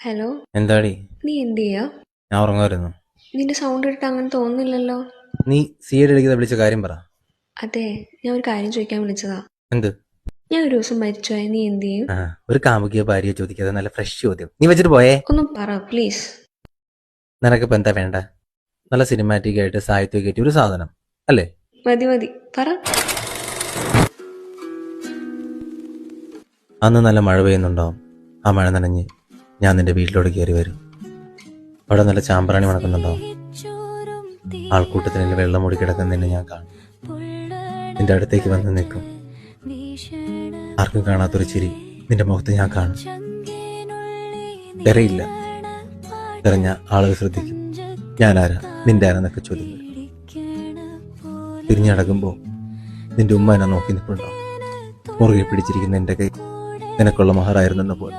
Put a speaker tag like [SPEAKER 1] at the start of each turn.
[SPEAKER 1] Hello.
[SPEAKER 2] എന്താടി?
[SPEAKER 1] നീ എന്ത് ചെയ്യാ?
[SPEAKER 2] ഞാൻ ഉറങ്ങുമായിരുന്നു.
[SPEAKER 1] നിന്റെ സൗണ്ട് കേട്ടിട്ട് അങ്ങനെ തോന്നുന്നില്ലല്ലോ.
[SPEAKER 2] നീ സി ഐ ഡി വിളിച്ച കാര്യം പറ.
[SPEAKER 1] അതെ, ഞാൻ ഒരു കാര്യം ചോദിക്കാൻ വിളിച്ചതാ.
[SPEAKER 2] എന്ത്?
[SPEAKER 1] ഞാൻ ഒരു ദിവസം മരിച്ചുപോയ നീ എന്ത് ചെയ്യും?
[SPEAKER 2] ഒരു കാമുകിയോ ഭാര്യയോ ചോദിക്കാതെ നല്ല ഫ്രഷ് ചോദ്യം. നീ വെച്ചിട്ട് പോയേ.
[SPEAKER 1] ഒന്നും പറ പ്ലീസ്.
[SPEAKER 2] നിനക്കിപ്പോ എന്താ വേണ്ട? നല്ല സിനിമാറ്റിക് ആയിട്ട് സാഹിത്യം കയറ്റി ഒരു സാധനം അല്ലേ?
[SPEAKER 1] മതി മതി, പറ.
[SPEAKER 2] അന്ന് നല്ല മഴ പെയ്യുന്നുണ്ടാവും. ആ മഴ നനഞ്ഞ് ഞാൻ നിന്റെ വീട്ടിലോട്ട് കയറി വരും. അവിടെ നല്ല ചാമ്പ്രാണി മണക്കുന്നുണ്ടാവും. ആൾക്കൂട്ടത്തിനിൽ വെള്ളം മൂടി കിടക്കുന്നതിന് ഞാൻ കാണും. നിന്റെ അടുത്തേക്ക് വന്ന് നിൽക്കും. ആർക്കും കാണാത്തൊരു ചിരി നിന്റെ മുഖത്ത് ഞാൻ കാണും. തിരയില്ല. തിരഞ്ഞ ആളുകൾ ശ്രദ്ധിക്കും. ഞാനാരാ, നിന്റെ ആരാന്നൊക്കെ ചോദിക്കും. തിരിഞ്ഞടക്കുമ്പോൾ നിന്റെ ഉമ്മ എന്നെ നോക്കി നിൽപ്പുണ്ടാവും. മുറുകെ പിടിച്ചിരിക്കുന്ന എൻ്റെ കൈ നിനക്കുള്ള മഹറായിരുന്നെന്ന് പോലെ.